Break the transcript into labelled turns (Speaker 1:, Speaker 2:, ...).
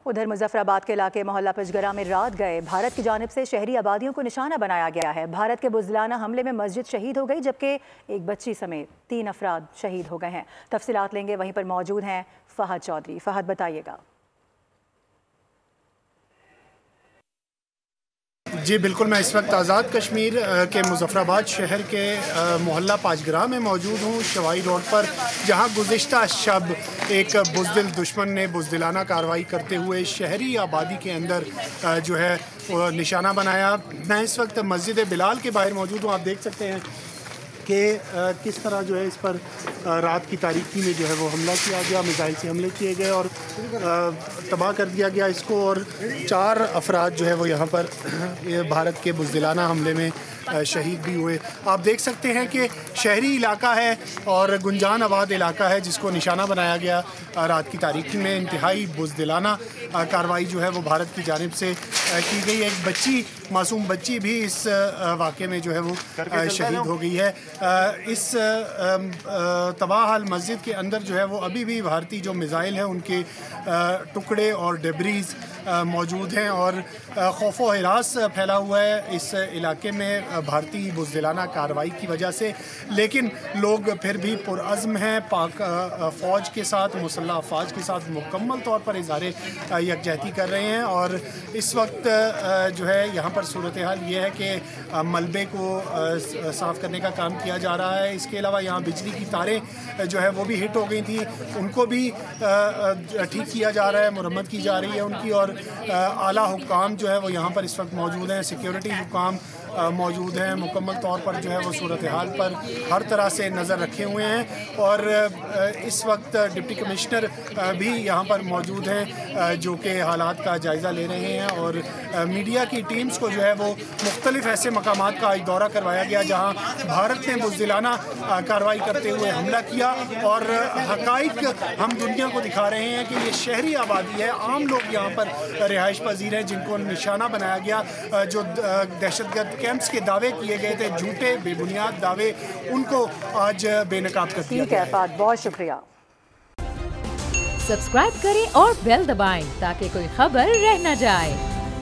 Speaker 1: ادھر مظفر آباد کے علاقے محلہ پچگرہ میں رات گئے بھارت کی جانب سے شہری آبادیوں کو نشانہ بنایا گیا ہے۔ بھارت کے بزدلانہ حملے میں مسجد شہید ہو گئی جبکہ ایک بچی سمیت 3 افراد شہید ہو گئے ہیں۔ تفصیلات لیں گے، وہیں پر موجود ہیں فہد چودھری۔ فہد بتائیے گا۔
Speaker 2: جی بالکل، میں اس وقت آزاد کشمیر کے مظفر آباد شہر کے محلہ پاجگرہ میں موجود ہوں، شوائی روڈ پر، جہاں گزشتہ شب ایک بزدل دشمن نے بزدلانہ کارروائی کرتے ہوئے شہری آبادی کے اندر جو ہے نشانہ بنایا۔ میں اس وقت مسجد بلال کے باہر موجود ہوں۔ آپ دیکھ سکتے ہیں کہ کس طرح جو ہے اس پر رات کی تاریکی میں جو ہے وہ حملہ کیا گیا، میزائل سے حملے کیے گئے اور تباہ کر دیا گیا اس کو، اور 4 افراد جو ہے وہ یہاں پر بھارت کے بزدلانہ حملے میں شہید بھی ہوئے۔ آپ دیکھ سکتے ہیں کہ شہری علاقہ ہے اور گنجان آباد علاقہ ہے جس کو نشانہ بنایا گیا رات کی تاریکی میں۔ انتہائی بزدلانہ کارروائی جو ہے وہ بھارت کی جانب سے کی گئی۔ ایک بچی، معصوم بچی بھی اس واقعے میں جو ہے وہ شہید ہو گئی ہے۔ اس تباہ حال مسجد کے اندر جو ہے وہ ابھی بھی بھارتی جو میزائل ہیں ان کے ٹکڑے اور ڈیبریز موجود ہیں، اور خوف و ہراس پھیلا ہوا ہے اس علاقے میں بھارتی بزدلانہ کارروائی کی وجہ سے، لیکن لوگ پھر بھی پرعزم ہیں، پاک فوج کے ساتھ، مسلح افواج کے ساتھ مکمل طور پر اظہار یکجہتی کر رہے ہیں۔ اور اس وقت جو ہے یہاں پر صورتحال یہ ہے کہ ملبے کو صاف کرنے کا کام کیا جا رہا ہے۔ اس کے علاوہ یہاں بجلی کی تاریں جو ہے وہ بھی ہٹ ہو گئی تھیں، ان کو بھی ٹھیک کیا جا رہا ہے، مرمت کی جا رہی ہے ان کی، اور اعلیٰ حکام جو ہے وہ یہاں پر اس وقت موجود ہیں، سیکیورٹی حکام موجود ہیں، مکمل طور پر جو ہے وہ صورتحال پر ہر طرح سے نظر رکھے ہوئے ہیں۔ اور اس وقت ڈپٹی کمشنر بھی یہاں پر موجود ہیں جو کہ حالات کا جائزہ لے رہے ہیں، اور میڈیا کی ٹیمز کو جو ہے وہ مختلف ایسے مقامات کا دورہ کروایا گیا جہاں بھارت نے بزدلانہ کارروائی کرتے ہوئے حملہ کیا، اور حقائق ہم دنیا کو دکھا رہے ہیں کہ یہ شہری آبادی ہے، عام لوگ یہاں پر رہائش پذیر ہیں جن کو نشانہ بنایا گیا۔ جو دہشت گرد کیمپس کے دعوے کیے گئے تھے، جھوٹے بے بنیاد دعوے، ان کو آج بے نقاب کر دیا گیا۔
Speaker 1: ٹھیک ہے فہد، بہت شکریہ۔
Speaker 3: سبسکرائب کریں اور بیل دبائیں تاکہ کوئی خبر رہ نہ جائے۔